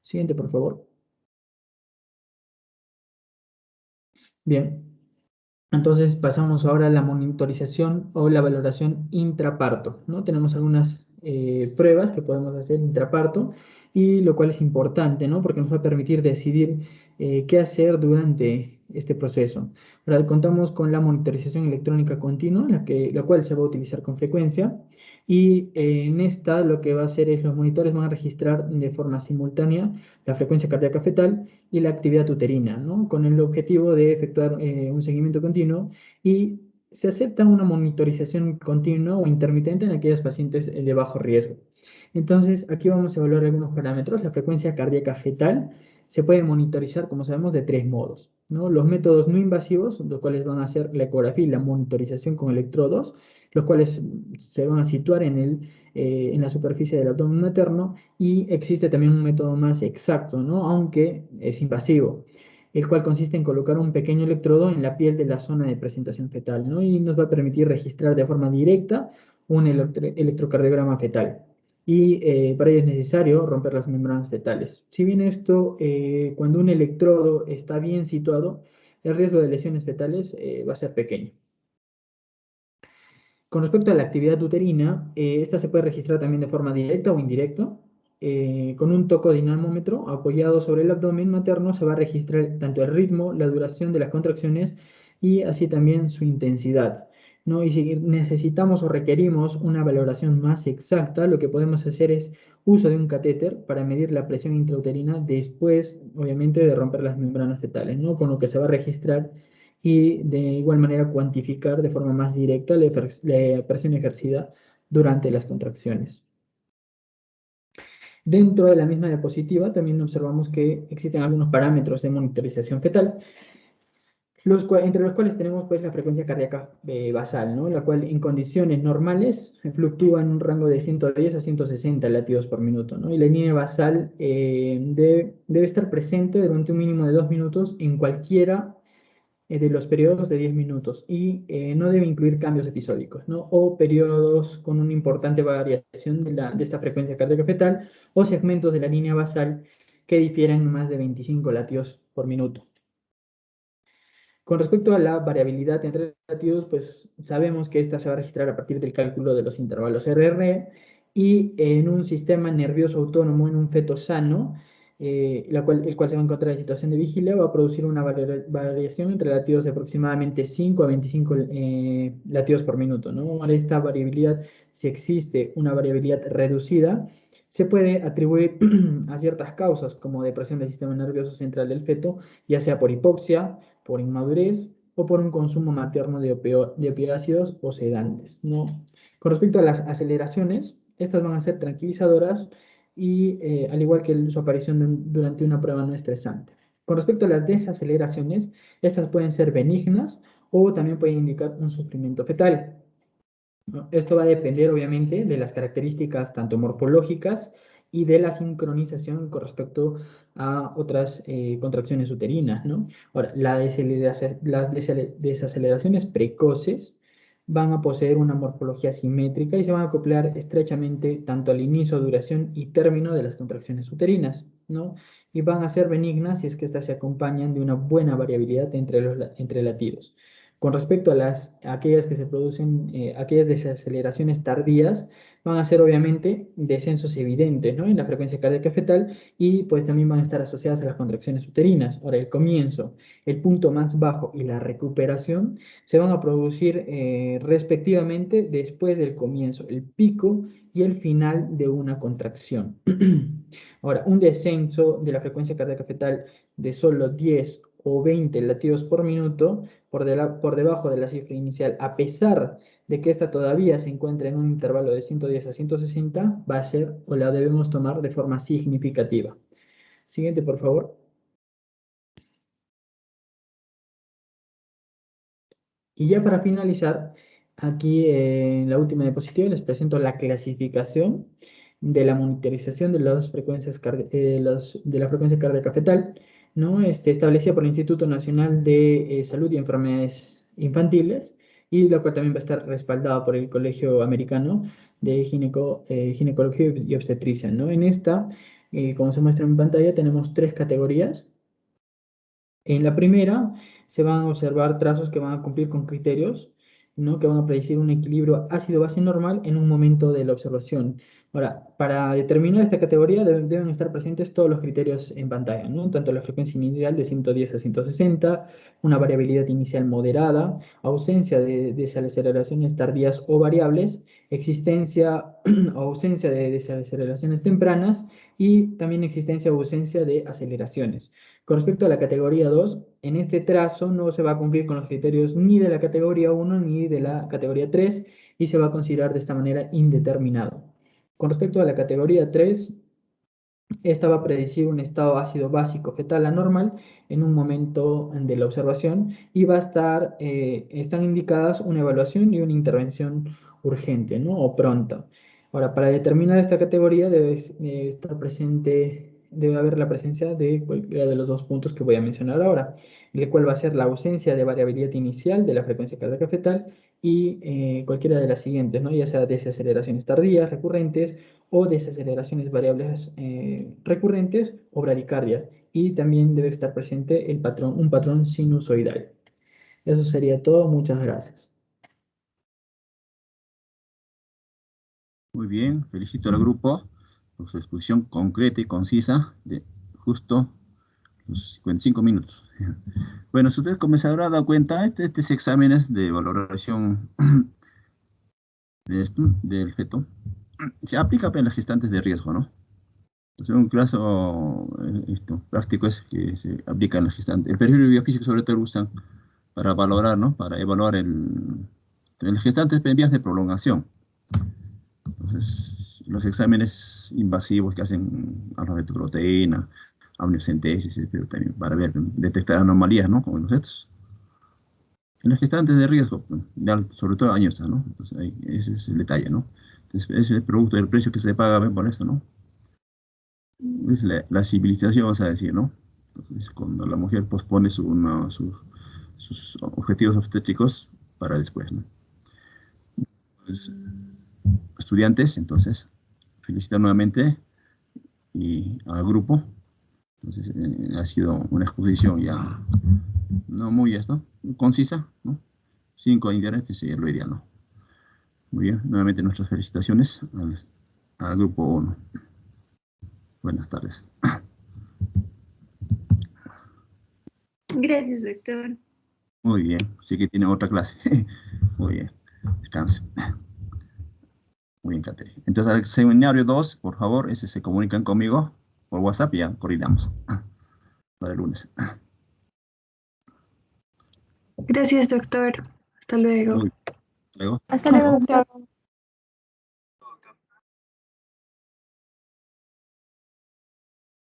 Siguiente, por favor. Bien. Entonces pasamos ahora a la monitorización o la valoración intraparto, ¿no? Tenemos algunas pruebas que podemos hacer intraparto, y lo cual es importante, ¿no? Porque nos va a permitir decidir qué hacer durante este proceso. Ahora contamos con la monitorización electrónica continua, la cual se va a utilizar con frecuencia, y en esta lo que va a hacer es los monitores van a registrar de forma simultánea la frecuencia cardíaca fetal y la actividad uterina, ¿no? Con el objetivo de efectuar un seguimiento continuo, y se acepta una monitorización continua o intermitente en aquellos pacientes de bajo riesgo. Entonces, aquí vamos a evaluar algunos parámetros. La frecuencia cardíaca fetal se puede monitorizar, como sabemos, de tres modos, ¿no? Los métodos no invasivos, los cuales van a ser la ecografía y la monitorización con electrodos, los cuales se van a situar en la superficie del abdomen materno, y existe también un método más exacto, ¿no? Aunque es invasivo, el cual consiste en colocar un pequeño electrodo en la piel de la zona de presentación fetal, ¿no? Y nos va a permitir registrar de forma directa un electrocardiograma fetal. Y para ello es necesario romper las membranas fetales. Si bien esto, cuando un electrodo está bien situado, el riesgo de lesiones fetales va a ser pequeño. Con respecto a la actividad uterina, esta se puede registrar también de forma directa o indirecta. Con un tocodinamómetro apoyado sobre el abdomen materno se va a registrar tanto el ritmo, la duración de las contracciones y así también su intensidad, ¿no? Y si necesitamos o requerimos una valoración más exacta, lo que podemos hacer es uso de un catéter para medir la presión intrauterina después, obviamente, de romper las membranas fetales, ¿no? Con lo que se va a registrar y de igual manera cuantificar de forma más directa la presión ejercida durante las contracciones. Dentro de la misma diapositiva también observamos que existen algunos parámetros de monitorización fetal, entre los cuales tenemos pues la frecuencia cardíaca basal, ¿no? La cual en condiciones normales fluctúa en un rango de 110 a 160 latidos por minuto, ¿no? Y la línea basal debe estar presente durante un mínimo de 2 minutos en cualquiera de los periodos de 10 minutos, y no debe incluir cambios episódicos, ¿no? O periodos con una importante variación de esta frecuencia cardíaca fetal, o segmentos de la línea basal que difieran más de 25 latidos por minuto. Con respecto a la variabilidad entre latidos, pues sabemos que esta se va a registrar a partir del cálculo de los intervalos RR, y en un sistema nervioso autónomo en un feto sano, el cual se va a encontrar en situación de vigilia, va a producir una variación entre latidos de aproximadamente 5 a 25 latidos por minuto, ¿no? Ahora, esta variabilidad, si existe una variabilidad reducida, se puede atribuir a ciertas causas como depresión del sistema nervioso central del feto, ya sea por hipoxia, por inmadurez o por un consumo materno de opioácidos o sedantes, ¿no? Con respecto a las aceleraciones, estas van a ser tranquilizadoras y al igual que su aparición durante una prueba no estresante. Con respecto a las desaceleraciones, estas pueden ser benignas o también pueden indicar un sufrimiento fetal, ¿no? Esto va a depender obviamente de las características tanto morfológicas y de la sincronización con respecto a otras contracciones uterinas, ¿no? Ahora, las desaceleraciones precoces van a poseer una morfología simétrica y se van a acoplar estrechamente tanto al inicio, duración y término de las contracciones uterinas, ¿no? Y van a ser benignas si es que éstas se acompañan de una buena variabilidad entre latidos. Con respecto a aquellas que se producen, aquellas desaceleraciones tardías, van a ser obviamente descensos evidentes, ¿no? En la frecuencia cardíaca fetal y pues también van a estar asociadas a las contracciones uterinas. Ahora, el comienzo, el punto más bajo y la recuperación se van a producir respectivamente después del comienzo, el pico y el final de una contracción. Ahora, un descenso de la frecuencia cardíaca fetal de solo 10 o 20 latidos por minuto por debajo de la cifra inicial, a pesar de que esta todavía se encuentra en un intervalo de 110 a 160, va a ser o la debemos tomar de forma significativa. Siguiente, por favor. Y ya para finalizar, aquí en la última diapositiva les presento la clasificación de la monitorización de las frecuencias de la frecuencia cardíaca fetal, ¿no? Establecida por el Instituto Nacional de Salud y Enfermedades Infantiles, y la cual también va a estar respaldada por el Colegio Americano de Ginecología y Obstetricia, ¿no? En esta, como se muestra en pantalla, tenemos 3 categorías. En la primera se van a observar trazos que van a cumplir con criterios, ¿no? Que van a predecir un equilibrio ácido-base normal en un momento de la observación. Ahora, para determinar esta categoría deben estar presentes todos los criterios en pantalla, ¿no? Tanto la frecuencia inicial de 110 a 160, una variabilidad inicial moderada, ausencia de desaceleraciones tardías o variables, existencia o ausencia de desaceleraciones tempranas y también existencia o ausencia de aceleraciones. Con respecto a la categoría 2, en este trazo no se va a cumplir con los criterios ni de la categoría 1 ni de la categoría 3 y se va a considerar de esta manera indeterminado. Con respecto a la categoría 3, esta va a predecir un estado ácido básico fetal anormal en un momento de la observación y va a estar, están indicadas una evaluación y una intervención urgente, ¿no? O pronta. Ahora, para determinar esta categoría debe estar presente, debe haber la presencia de cualquiera de los 2 puntos que voy a mencionar ahora, el cual va a ser la ausencia de variabilidad inicial de la frecuencia cardíaca fetal y cualquiera de las siguientes, ¿no? Ya sea desaceleraciones tardías, recurrentes, o desaceleraciones variables recurrentes o bradicardia. Y también debe estar presente un patrón sinusoidal. Eso sería todo. Muchas gracias. Muy bien, felicito al grupo por su exposición concreta y concisa de justo los 55 minutos. Bueno, si usted como se habrá dado cuenta, estos exámenes de valoración del feto se aplica para las gestantes de riesgo, ¿no? Entonces, un caso práctico es que se aplica en las gestantes. El perfil biofísico sobre todo lo usan para valorar, ¿no? Para evaluar el gestantes en vías de prolongación. Entonces, los exámenes invasivos que hacen alfa-fetoproteína, amniocentesis, pero también para detectar anomalías, ¿no? Como en los fetos. En las gestantes de riesgo, sobre todo añosas, ¿no? Entonces, ahí, ese es el detalle, ¿no? Entonces, ese es el producto del precio que se paga por eso, ¿no? Es la civilización, vamos a decir, ¿no? Entonces, cuando la mujer pospone sus objetivos obstétricos para después, ¿no? Entonces, estudiantes, entonces, felicito nuevamente y al grupo. Entonces, ha sido una exposición ya no muy concisa, ¿no? 5 en internet sería lo ideal, ¿no? Muy bien, nuevamente nuestras felicitaciones al grupo 1. Buenas tardes. Gracias, doctor. Muy bien, sí que tiene otra clase. Muy bien, descanse. Muy bien, Caterina. Entonces, al seminario 2, por favor, ese se comunican conmigo por WhatsApp y ya coordinamos para el lunes. Gracias, doctor. Hasta luego. Luego. Hasta luego, doctor.